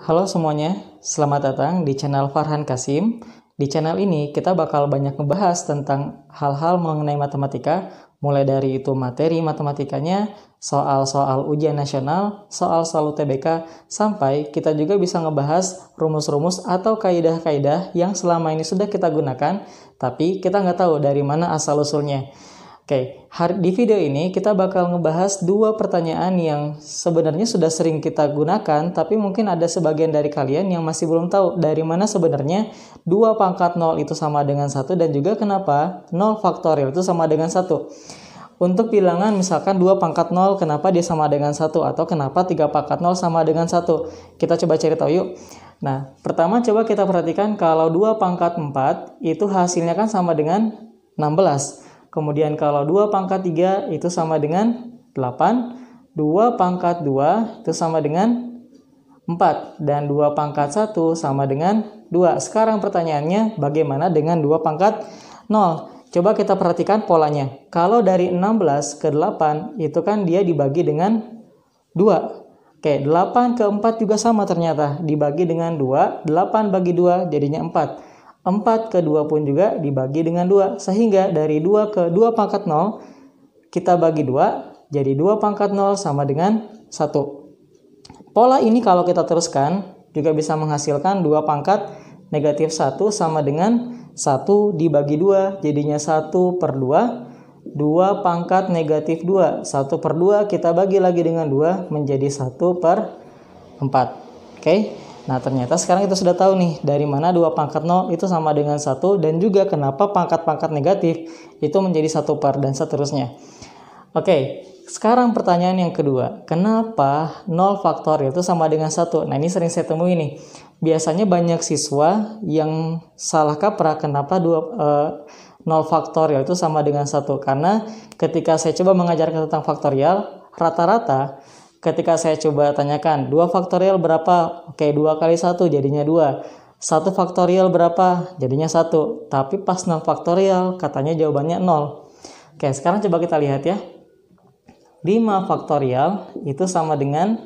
Halo semuanya, selamat datang di channel Farhan Kasim. Di channel ini kita bakal banyak ngebahas tentang hal-hal mengenai matematika, mulai dari itu materi matematikanya, soal-soal ujian nasional, soal-soal UTBK, sampai kita juga bisa ngebahas rumus-rumus atau kaidah-kaidah yang selama ini sudah kita gunakan, tapi kita nggak tahu dari mana asal-usulnya. Oke, di video ini kita bakal ngebahas dua pertanyaan yang sebenarnya sudah sering kita gunakan, tapi mungkin ada sebagian dari kalian yang masih belum tahu dari mana sebenarnya 2 pangkat 0 itu sama dengan 1 dan juga kenapa 0 faktorial itu sama dengan 1. Untuk bilangan misalkan 2 pangkat 0 kenapa dia sama dengan 1 atau kenapa 3 pangkat 0 sama dengan 1. Kita coba cari tahu yuk. Nah, pertama coba kita perhatikan kalau 2 pangkat 4 itu hasilnya kan sama dengan 16. Kemudian kalau 2 pangkat 3 itu sama dengan 8, 2 pangkat 2 itu sama dengan 4, dan 2 pangkat 1 sama dengan 2. Sekarang pertanyaannya bagaimana dengan 2 pangkat 0? Coba kita perhatikan polanya. Kalau dari 16 ke 8 itu kan dia dibagi dengan 2. Oke, 8 ke 4 juga sama ternyata. Dibagi dengan 2, 8 bagi 2 jadinya 4. 4 ke 2 pun juga dibagi dengan 2. Sehingga dari 2 ke 2 pangkat 0, kita bagi 2, jadi 2 pangkat 0 sama dengan 1. Pola ini kalau kita teruskan, juga bisa menghasilkan 2 pangkat negatif 1 sama dengan 1 dibagi 2, jadinya 1 per 2. 2 pangkat negatif 2, 1 per 2 kita bagi lagi dengan 2, menjadi 1 per 4. Oke? Nah, ternyata sekarang kita sudah tahu nih dari mana 2 pangkat 0 itu sama dengan 1 dan juga kenapa pangkat-pangkat negatif itu menjadi 1 per dan seterusnya. Oke, sekarang pertanyaan yang kedua. Kenapa 0 faktorial itu sama dengan 1? Nah, ini sering saya temui nih. Biasanya banyak siswa yang salah kaprah kenapa 0 faktorial itu sama dengan 1. Karena ketika saya coba mengajarkan tentang faktorial, rata-rata ketika saya coba tanyakan 2 faktorial berapa? Oke, 2 kali 1 jadinya 2. 1 faktorial berapa? Jadinya 1. Tapi pas 0 faktorial katanya jawabannya 0. Oke, sekarang coba kita lihat ya. 5 faktorial itu sama dengan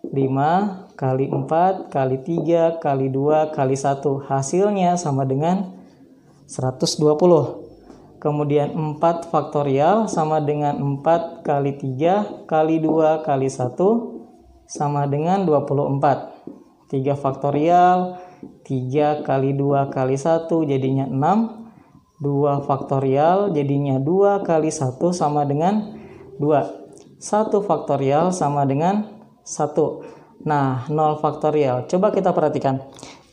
5 kali 4 kali 3 kali 2 kali 1. Hasilnya sama dengan 120. Kemudian 4 faktorial sama dengan 4 kali 3 kali 2 kali 1 sama dengan 24. 3 faktorial, 3 kali 2 kali 1 jadinya 6. 2 faktorial jadinya 2 kali 1 sama dengan 2. 1 faktorial sama dengan 1. Nah, 0 faktorial. Coba kita perhatikan.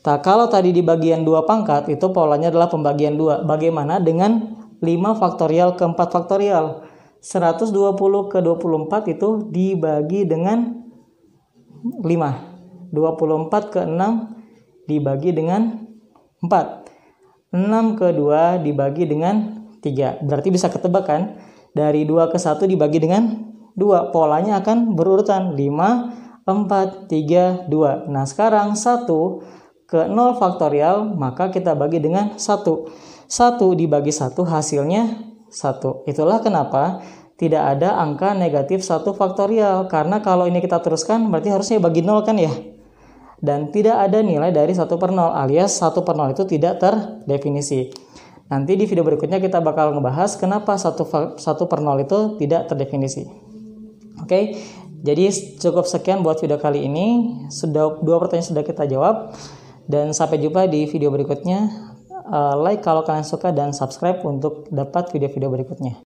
Nah, kalau tadi di bagian 2 pangkat itu polanya adalah pembagian 2. Bagaimana dengan 5 faktorial ke 4 faktorial? 120 ke 24 itu dibagi dengan 5. 24 ke 6 dibagi dengan 4. 6 ke 2 dibagi dengan 3. Berarti bisa ketebak kan? Dari 2 ke 1 dibagi dengan 2. Polanya akan berurutan 5, 4, 3, 2. Nah, sekarang 1 ke 0 faktorial maka kita bagi dengan 1. 1 dibagi 1 hasilnya 1. Itulah kenapa tidak ada angka negatif 1 faktorial. Karena kalau ini kita teruskan berarti harusnya bagi 0 kan ya. Dan tidak ada nilai dari 1 per 0 alias 1 per 0 itu tidak terdefinisi. Nanti di video berikutnya kita bakal ngebahas kenapa 1 per 0 itu tidak terdefinisi. Oke, jadi cukup sekian buat video kali ini. Sudah 2 pertanyaan sudah kita jawab. Dan sampai jumpa di video berikutnya. Like kalau kalian suka dan subscribe untuk dapat video-video berikutnya.